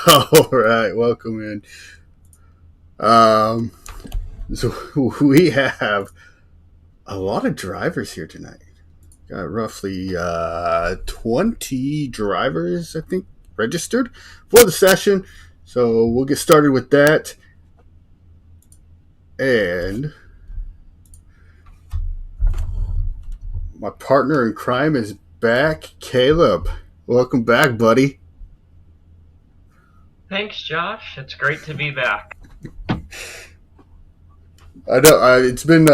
All right, welcome in. Um, so we have a lot of drivers here tonight. Got roughly 20 drivers, I think, registered for the session. So we'll get started with that. And my partner in crime is back, Caleb. Welcome back, buddy. Thanks, Josh. It's great to be back. I know it's been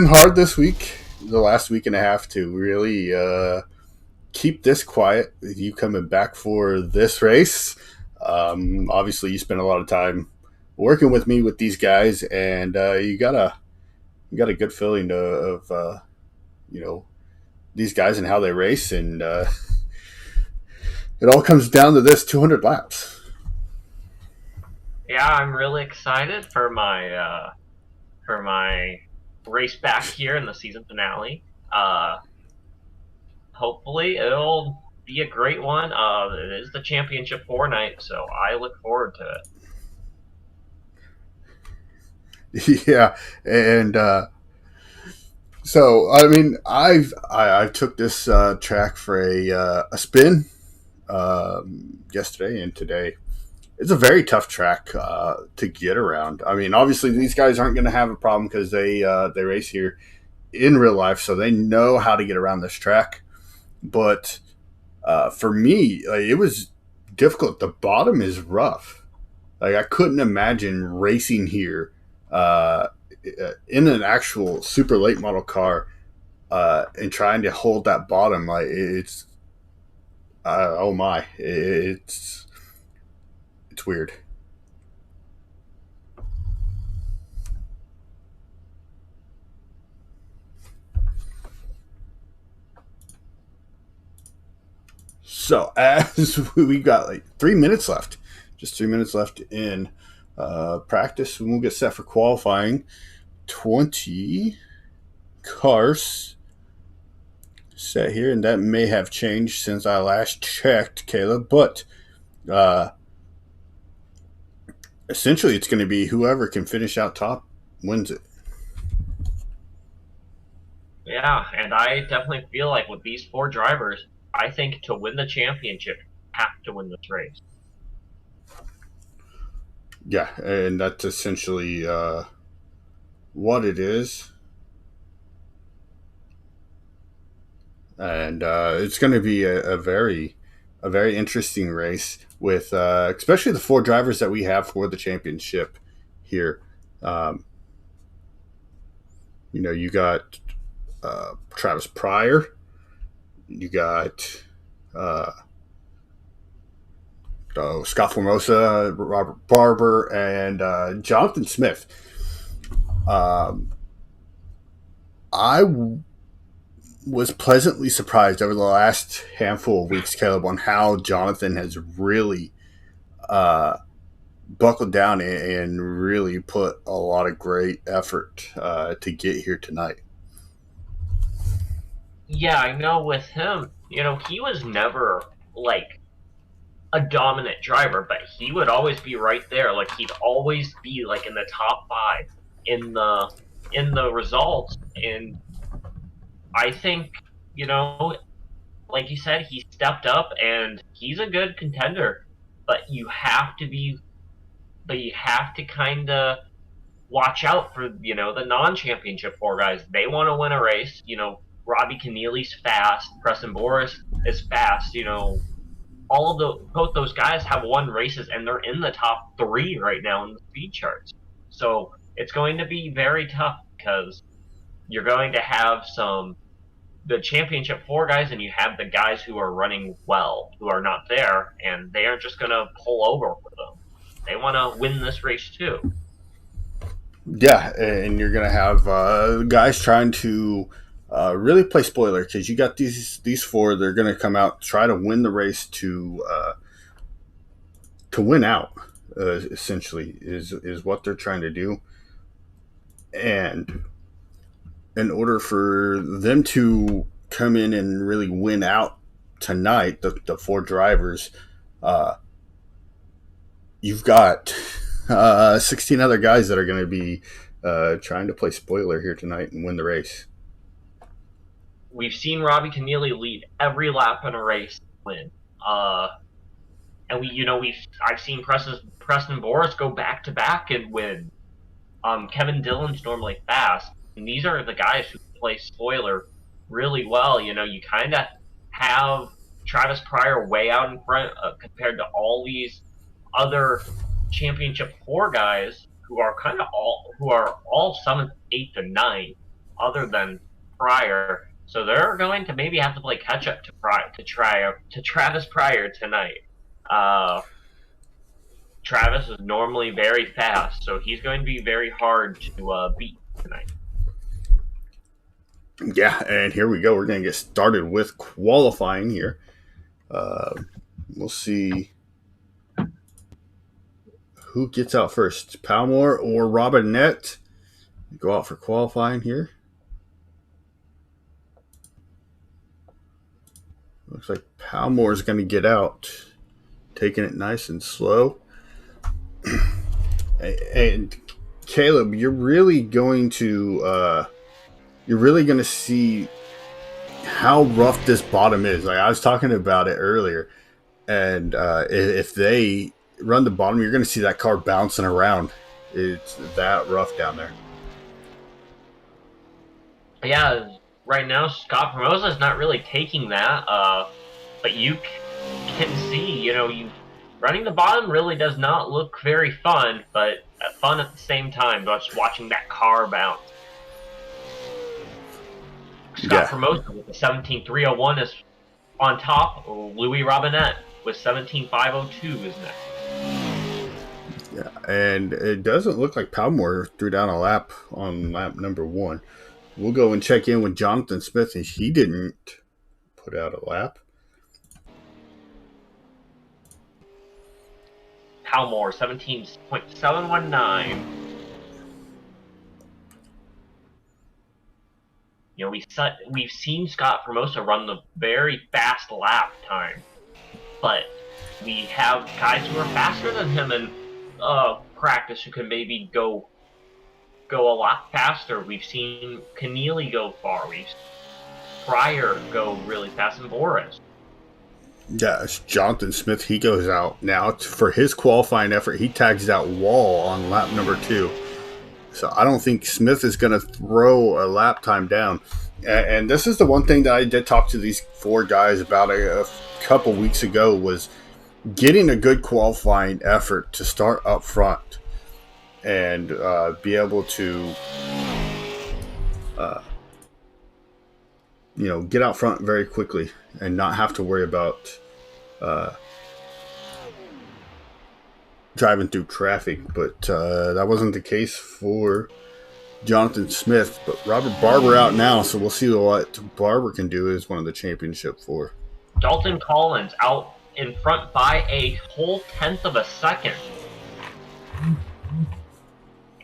hard this week, the last week and a half, to really keep this quiet with you coming back for this race. Obviously, you spent a lot of time working with me with these guys, and you got a good feeling of you know these guys and how they race, and it all comes down to this 200 laps. Yeah, I'm really excited for my race back here in the season finale. Uh, Hopefully it'll be a great one. It is the championship 4 night, so I look forward to it. Yeah, and so I mean, I took this track for a spin yesterday and today. It's a very tough track to get around. I mean, obviously these guys aren't going to have a problem because they race here in real life, so they know how to get around this track. But for me, like, it was difficult. The bottom is rough. Like, I couldn't imagine racing here uh, in an actual super late model car and trying to hold that bottom. Like, it's oh my, it's weird. So as we got like 3 minutes left, just 3 minutes left in practice, and we'll get set for qualifying. 20 cars set here, and that may have changed since I last checked, Caleb. But uh, essentially, it's going to be whoever can finish out top wins it. Yeah, and I definitely feel like with these 4 drivers, I think to win the championship, you have to win this race. Yeah, and that's essentially what it is. And it's going to be a very interesting race with especially the 4 drivers that we have for the championship here. Um, you got Travis Pryor, you got uh, Scott Formosa, Robert Barber, and Jonathan Smith. Um, I was pleasantly surprised over the last handful of weeks, Caleb, on how Jonathan has really uh, buckled down and really put a lot of great effort to get here tonight. Yeah, I know with him, he was never like a dominant driver, but he would always be right there. Like he'd always be like in the top 5 in the results. And I think, you know, like you said, he stepped up and he's a good contender. But you have to kind of watch out for the non-championship 4 guys. They want to win a race. Robbie Keneally's fast. Preston Boris is fast. All of the both those guys have won races and they're in the top 3 right now in the speed charts. So it's going to be very tough because you're going to have the championship 4 guys and you have the guys who are running well who are not there, and they are just going to pull over for them. They want to win this race too. Yeah, and you're gonna have guys trying to really play spoiler because you got these 4. They're gonna come out try to win the race to win out. Essentially, is what they're trying to do, and in order for them to come in and really win out tonight, the 4 drivers, uh, you've got 16 other guys that are going to be trying to play spoiler here tonight and win the race. We've seen Robbie Keneally lead every lap in a race win. And I've seen Preston Boris go back to back and win. Kevin Dillon's normally fast, and these are the guys who play spoiler really well. You kind of have Travis Pryor way out in front compared to all these other Championship 4 guys who are all 7th, 8th, and 9th, other than Pryor. So they're going to maybe have to play catch up to Travis Pryor tonight. Travis is normally very fast, so he's going to be very hard to beat tonight. Yeah, and here we go. We're going to get started with qualifying here. We'll see who gets out first, Palmore or Robinette. Go out for qualifying here. Looks like Palmore is going to get out, taking it nice and slow. And Caleb, you're really going to see how rough this bottom is. Like I was talking about it earlier, and if they run the bottom, you're going to see that car bouncing around. It's that rough down there. Yeah, right now Scott Formosa is not really taking that, but you can see, running the bottom really does not look very fun, but fun at the same time, just watching that car bounce. Scott Formosa with the 17.301 is on top. Louis Robinette with 17.502 is next. Yeah, and it doesn't look like Palmore threw down a lap on lap number 1. We'll go and check in with Jonathan Smith, and he didn't put out a lap. Palmore, 17.719. We've seen Scott Formosa run the very fast lap time, but we have guys who are faster than him in practice who can maybe go a lot faster. We've seen Keneally go far. We've seen Pryor go really fast, and Boris. Yeah, it's Jonathan Smith. He goes out now for his qualifying effort. He tags out Wall on lap number 2. So I don't think Smith is going to throw a lap time down. And this is the one thing that I did talk to these 4 guys about a couple weeks ago was getting a good qualifying effort to start up front and be able to get out front very quickly and not have to worry about driving through traffic. But that wasn't the case for Jonathan Smith. But Robert Barber out now, so we'll see what Barber can do as one of the Championship 4. Dalton Collins out in front by a whole 1/10 of a second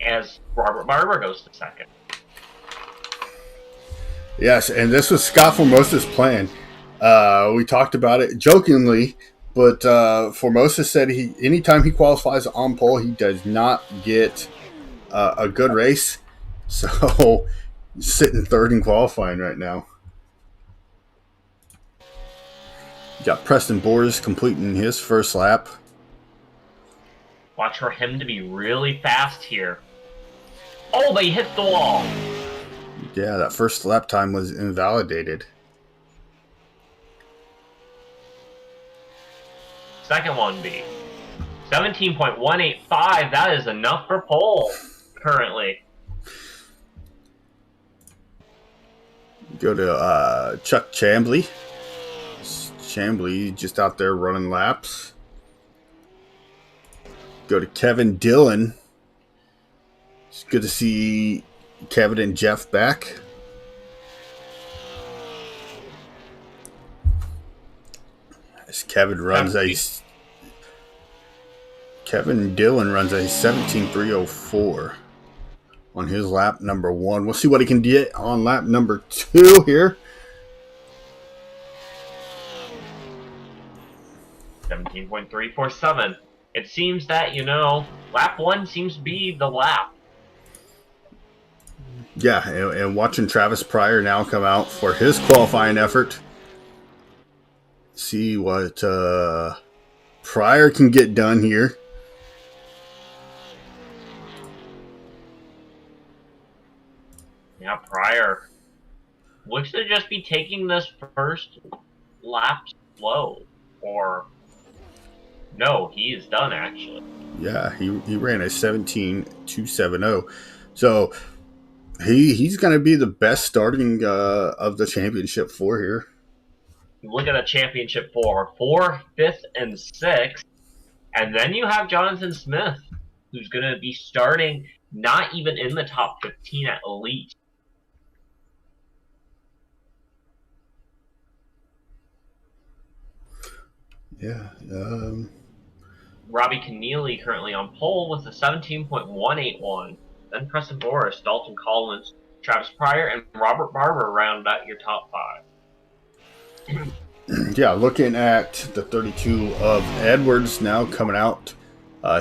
as Robert Barber goes to second. Yes, and this was Scott Formosa's plan. We talked about it jokingly, but Formosa said anytime he qualifies on pole, he does not get a good race. So sitting third in qualifying right now. You got Preston Boris completing his first lap. Watch for him to be really fast here. Oh, they hit the wall. Yeah, that first lap time was invalidated. Second one be 17.185. That is enough for pole currently. Go to Chuck Chambly. Chambly just out there running laps. Go to Kevin Dillon. It's good to see Kevin and Jeff back. As Kevin Dillon runs a 17.304 on his lap number 1. We'll see what he can get on lap number 2 here. 17.347. it seems that, lap 1 seems to be the lap. Yeah, and watching Travis Pryor now come out for his qualifying effort. See what Pryor can get done here. Yeah, Pryor looks to just be taking this first lap slow. Or, no, he is done, actually. Yeah, he ran a 17.270. So he's going to be the best starting of the championship for here. Look at the championship for 4th, 5th, and 6th. And then you have Jonathan Smith, who's going to be starting not even in the top 15 at least. Yeah. Robbie Keneally currently on pole with a 17.181. Then Preston Boris, Dalton Collins, Travis Pryor, and Robert Barber round out your top 5. Yeah, looking at the 32 of Edwards now coming out.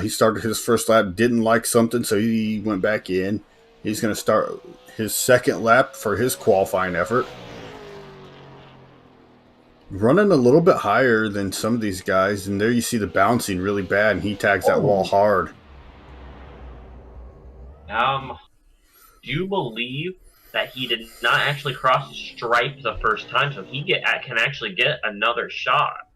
He started his first lap, didn't like something, so he went back in. He's going to start his second lap for his qualifying effort. Running a little bit higher than some of these guys, and there you see the bouncing really bad, and he tags that wall hard. Do you believe that he did not actually cross the stripe the first time, so he can actually get another shot?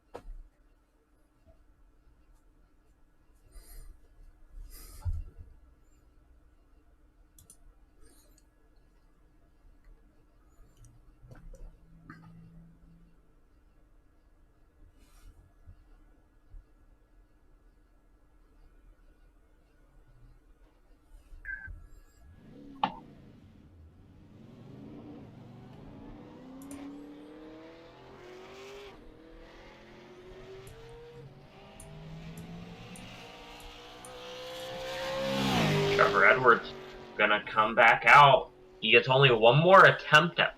Trevor Edwards gonna come back out. He gets only one more attempt at.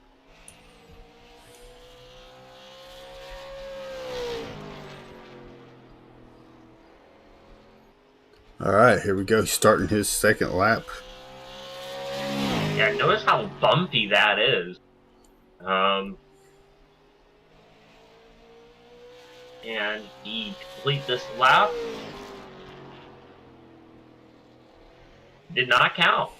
All right, here we go. He's starting his second lap. Yeah, notice how bumpy that is. And he completes this lap. Did not count.